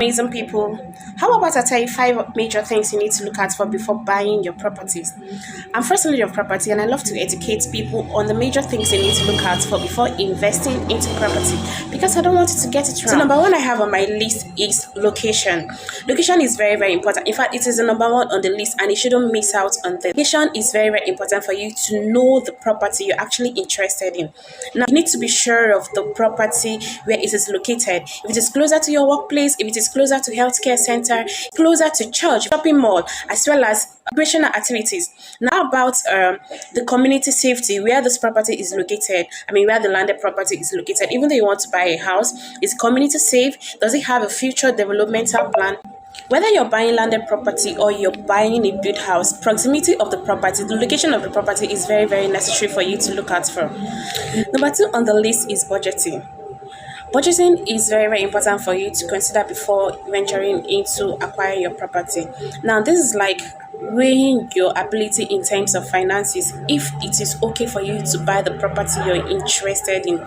Amazing people. How about I tell you five major things you need to look out for before buying your properties? I'm first in your property and I love to educate people on the major things you need to look out for before investing into property because I don't want you to get it wrong. So number one I have on my list is location. Location is very, very important. In fact, it is the number one on the list and you shouldn't miss out on the location is very, very important for you to know the property you're actually interested in. Now you need to be sure of the property where it is located. If it is closer to your workplace, if it is closer to healthcare center, closer to church, shopping mall, as well as recreational activities. Now about the community safety, where this property is located, where the landed property is located, even though you want to buy a house, is community safe? Does it have a future developmental plan? Whether you're buying landed property or you're buying a built house, proximity of the property, the location of the property is very, very necessary for you to look out for. Number two on the list is budgeting. Budgeting is very, very important for you to consider before venturing into acquiring your property. Now, this is like weighing your ability in terms of finances if it is okay for you to buy the property you're interested in,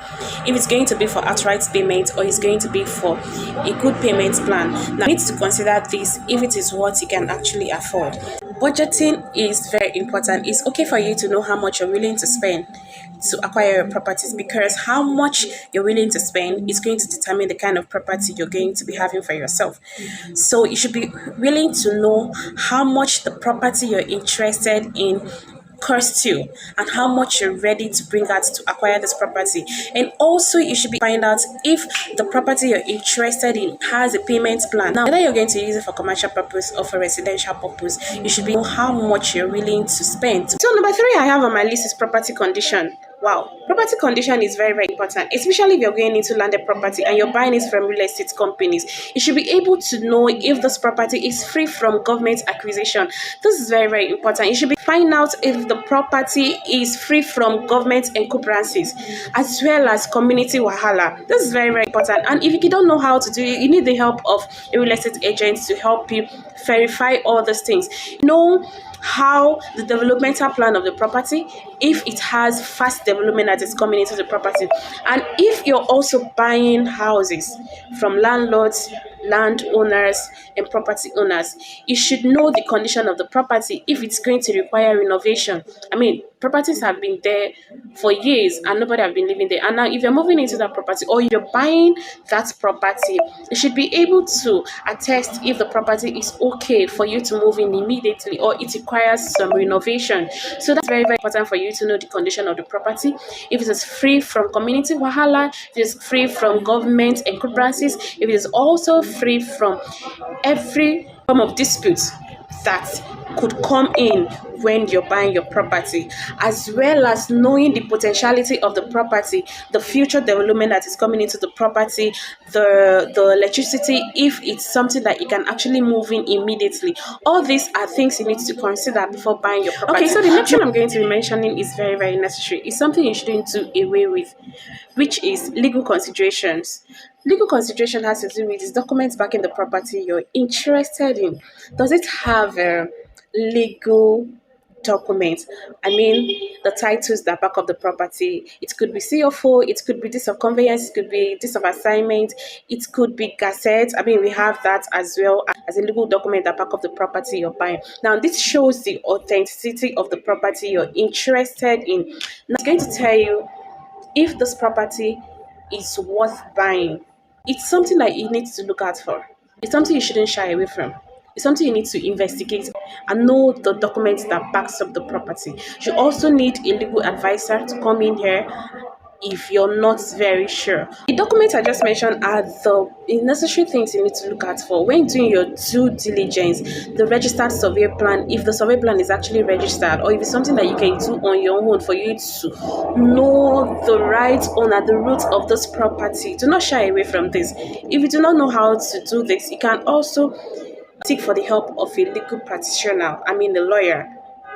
if it's going to be for outright payment or it's going to be for a good payment plan. Now you need to consider this if it is what you can actually afford. Budgeting is very important. It's okay for you to know how much you're willing to spend to acquire your properties because how much you're willing to spend is going to determine the kind of property you're going to be having for yourself. So you should be willing to know how much the property you're interested in costs you and how much you're ready to bring out to acquire this property. And also you should be find out if the property you're interested in has a payment plan. Now whether you're going to use it for commercial purpose or for residential purpose, you should be know how much you're willing to spend. So number three I have on my list is property condition. Wow, property condition is very, very important, especially if you're going into landed property and you're buying it from real estate companies. You should be able to know if this property is free from government acquisition. This is very, very important. You should be find out if the property is free from government encumbrances as well as community wahala. This is very, very important. And if you don't know how to do it, you need the help of a real estate agent to help you verify all these things. Know how the developmental plan of the property, if it has fast development that is coming into the property, and if you're also buying houses from landlords, landowners and property owners, you should know the condition of the property if it's going to require renovation. Properties have been there for years and nobody have been living there, and now if you're moving into that property or you're buying that property, you should be able to attest if the property is okay for you to move in immediately or it requires some renovation. So that's very, very important for you to know the condition of the property, if it is free from community wahala, if it is free from government encumbrances, if it is also free from every form of disputes that could come in when you're buying your property, as well as knowing the potentiality of the property, the future development that is coming into the property, the electricity, if it's something that you can actually move in immediately. All these are things you need to consider before buying your property. Okay, so the next one I'm going to be mentioning is very, very necessary. It's something you shouldn't do away with, which is legal considerations. Legal consideration has to do with these documents backing the property you're interested in. Does it have a legal documents? The titles that back up the property. It could be CFO, it could be this of conveyance, it could be this of assignment, it could be gazette. We have that as well as a legal document that back up the property you're buying. Now, this shows the authenticity of the property you're interested in. Now, it's going to tell you if this property is worth buying. It's something that you need to look out for. It's something you shouldn't shy away from. It's something you need to investigate and know the documents that backs up the property. You also need a legal advisor to come in here if you're not very sure. The documents I just mentioned are the necessary things you need to look out for when doing your due diligence. The registered survey plan, if the survey plan is actually registered, or if it's something that you can do on your own for you to know the right owner, the roots of this property. Do not shy away from this. If you do not know how to do this, you can also seek for the help of a legal practitioner, a lawyer,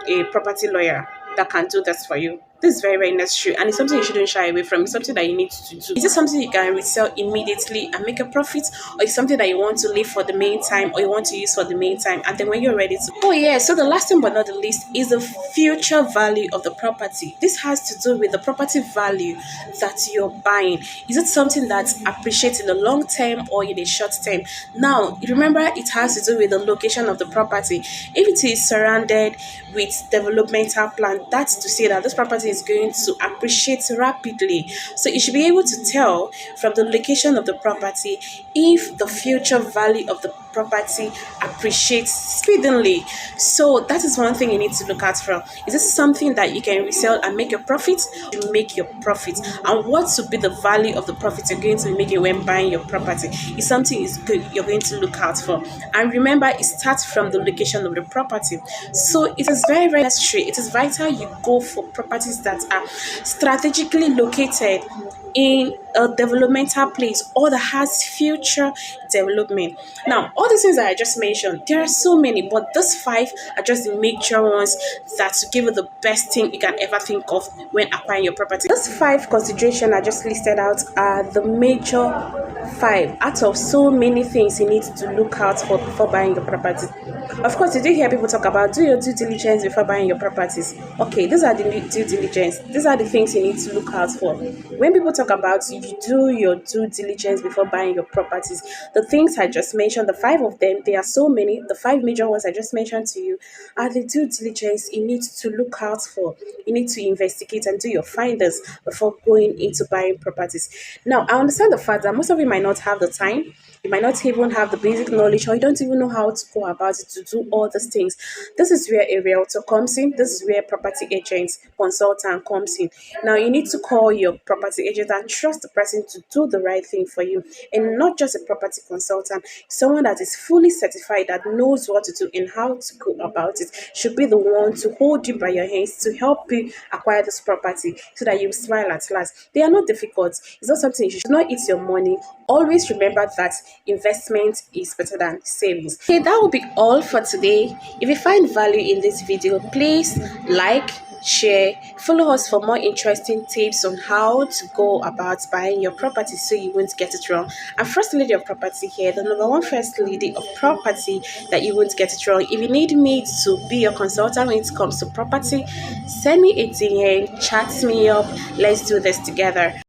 a property lawyer that can do this for you. This is very, very necessary, and it's something you shouldn't shy away from. It's something that you need to do. Is it something you can resell immediately and make a profit, or is something that you want to leave for the meantime, or you want to use for the meantime, and then when you're ready to? Oh yeah. So the last thing but not the least is the future value of the property. This has to do with the property value that you're buying. Is it something that appreciates in the long term or in the short term? Now remember, it has to do with the location of the property. If it is surrounded with developmental plan, that's to say that this property is going to appreciate rapidly. So you should be able to tell from the location of the property if the future value of the property appreciates speedily. So that is one thing you need to look at from. Is this something that you can resell and make a profit? You make your profit. And what should be the value of the profit you're going to be making when buying your property is something is good you're going to look out for. And remember, it starts from the location of the property. So it is very, very necessary. It is vital you go for properties that are strategically located in a developmental place or that has future development. Now, all these things that I just mentioned, there are so many, but those five are just the major ones that give you the best thing you can ever think of when acquiring your property. Those five considerations I just listed out are the major five out of so many things you need to look out for before buying your property. Of course, you do hear people talk about do your due diligence before buying your properties. Okay, these are the due diligence. These are the things you need to look out for. When people talk about you do your due diligence before buying your properties, the things I just mentioned, the five of them, there are so many. The five major ones I just mentioned to you are the due diligence you need to look out for. You need to investigate and do your findings before going into buying properties. Now, I understand the fact that most of you might not have the time, you might not even have the basic knowledge, or you don't even know how to go about it to do all these things. This is where a realtor comes in. This is where property agents, consultant comes in. Now you need to call your property agent and trust the person to do the right thing for you, and not just a property consultant. Someone that is fully certified, that knows what to do and how to go about it, should be the one to hold you by your hands to help you acquire this property so that you smile at last. They are not difficult. It's not something you should not eat your money. Always remember that investment is better than savings. Okay, that will be all for today. If you find value in this video, please like, share, follow us for more interesting tips on how to go about buying your property so you won't get it wrong. I'm First Lady of Property here, the number one First Lady of Property that you won't get it wrong. If you need me to be your consultant when it comes to property, send me a DM, chat me up. Let's do this together.